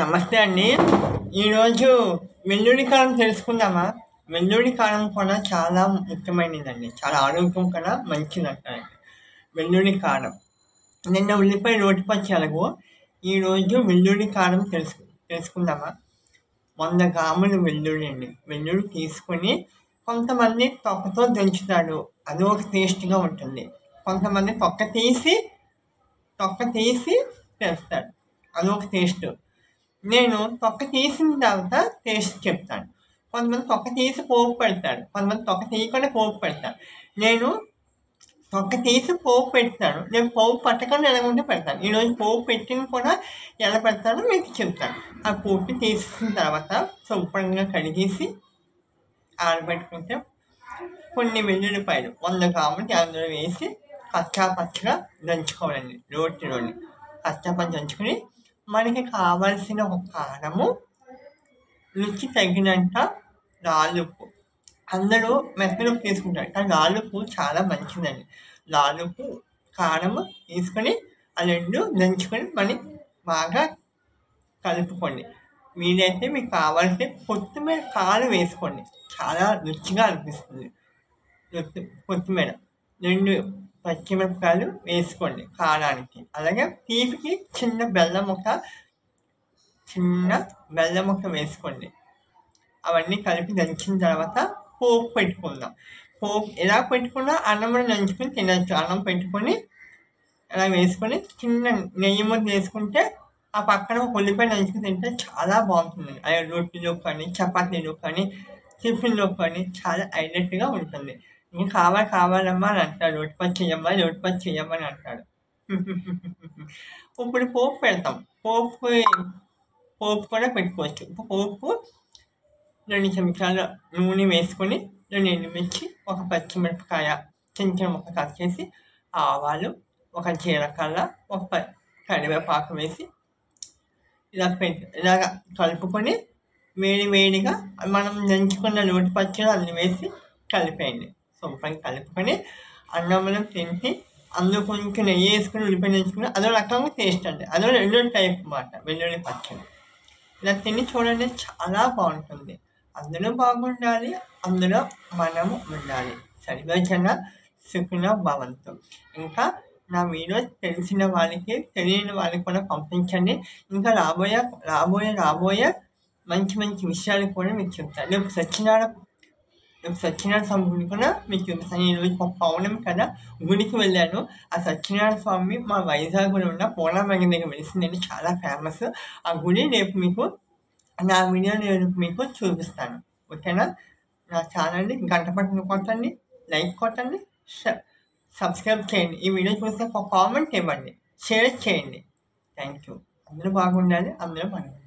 నమస్తే అండి. ఈరోజు వెల్లుల్లి కారం తెలుసుకుందామా? వెల్లుల్లి కారం కూడా చాలా ముఖ్యమైనదండి. చాలా ఆరోగ్యం కూడా మంచిదంటారండి. వెల్లుల్లి కారం. నిన్న ఉల్లిపాయ రోటి పచ్చళ్ళకు ఈరోజు వెల్లుల్లి కారం తెలుసుకుందామా? 100 గ్రాములు వెల్లుల్లి అండి. వెల్లుల్లి తీసుకొని కొంతమంది తొక్కతో దంచుతారు. అది ఒక టేస్ట్‌గా ఉంటుంది. కొంతమంది తొక్క తీసి చేస్తారు. అదొక టేస్ట్. నేను తొక్క తీసిన తర్వాత టేస్ట్ చెప్తాను. కొంతమంది తొక్క తీసి పోపు పెడతారు. కొంతమంది తొక్క తీయకుండా పోపు పెడతారు. నేను తొక్క తీసి పోపు పెడతాను. నేను పోపు పట్టకుండా ఎలాగుంటే పెడతాను. ఈరోజు పోపు పెట్టింది కూడా ఎలా పెడతానో మీకు చెప్తాను. ఆ పోపు తీసిన తర్వాత శుభ్రంగా కడిగేసి ఆరబెట్టుకుంటే కొన్ని వెల్లుల్లిపాయలు 100 గ్రాములకి అందులో వేసి పచ్చగా దంచుకోవాలండి. రోటిలోని పచ్చగా దంచుకొని మనకి కావాల్సిన ఒక కారము, రుచి తగినంత రాళ్ళుప్పు. అందరూ మెత్తనుప్పు తీసుకుంటారు, కానీ రాళ్ళుప్పు చాలా మంచిదండి. రాళ్ళుప్పు, కారము తీసుకొని ఆ రెండు దంచుకొని మళ్ళీ బాగా కలుపుకోండి. వీలైతే మీకు కావాల్సిన కొత్తిమీర కారం వేసుకోండి, చాలా రుచిగా అనిపిస్తుంది. కొత్తిమీర 2 పచ్చిమిరపకాయలు వేసుకోండి కారానికి. అలాగే తీపికి చిన్న బెల్లం ముక్క వేసుకోండి. అవన్నీ కలిపి దంచిన తర్వాత పోపు పెట్టుకుందాం. పోపు ఎలా పెట్టుకున్నా అన్నంలో నంచుకొని తినచ్చు. అన్నం పెట్టుకొని అలా వేసుకొని చిన్న నెయ్యి ముద్ద వేసుకుంటే ఆ పక్కన ఉల్లిపాయ నంచుకొని తింటే చాలా బాగుంటుంది. అలా రొట్టెలో కానీ, చపాతీలో కానీ, టిఫిన్లో కానీ చాలా హైలైట్గా ఉంటుంది. ఇంకా కావాలమ్మా అని అంటాడు. రోటి పచ్చి చెయ్యమ్మా అని అంటాడు. ఇప్పుడు పోపు పెడతాం. పోపు కూడా పెట్టుకోవచ్చు. పోపు 2 చెంచాల నూనె వేసుకొని 2 ఎండుమిర్చి, ఒక పచ్చిమిరపకాయ చిన్న ముక్క కట్ చేసి, ఆవాలు, ఒక జీలకర్ర, ఒక కరివేపాకు వేసి ఇలాగ కలుపుకొని వేడిగా మనం దంచుకున్న రోటి పచ్చడి అన్ని వేసి కలిపేయండి. శుభ్రంగా కలుపుకొని అన్నంలో తింటే అందులో కొంచెం నెయ్యి వేసుకుని ఉల్లిపాయ దంచుకుని అదో రకంగా టేస్ట్ అండి. అదో 2 టైప్ అన్నమాట వెల్లుల్లి పచ్చడి. ఇలా తిని చూడండి, చాలా బాగుంటుంది. అందులో బాగుండాలి, అందులో మనము ఉండాలి. సర్వేజన సుఖినో భవంతు. ఇంకా నా వీడియో తెలిసిన వాళ్ళకి, తెలియని వాళ్ళకి కూడా పంపించండి. ఇంకా రాబోయే మంచి విషయాలు కూడా మీకు చెప్తాను. రేపు సత్యనారాయణ స్వామి గుడి కూడా మీకు చూపిస్తాను. ఈరోజు పౌర్ణమి కదా, గుడికి వెళ్ళాను. ఆ సత్యనారాయణ స్వామి మా వైజాగ్లో ఉన్న పూర్ణమంగ దగ్గర వెలిసిందండి, చాలా ఫేమస్ ఆ గుడి. రేపు మీకు నా వీడియో మీకు చూపిస్తాను. ఓకేనా? నా ఛానల్ని గంట పట్టుకుని కొట్టండి, లైక్ కొట్టండి, సబ్స్క్రైబ్ చేయండి. ఈ వీడియో చూస్తే ఒక కామెంట్ ఇవ్వండి, షేర్ చేయండి. Thank you. అందరూ బాగుండాలి, అందరూ బాగుండాలి.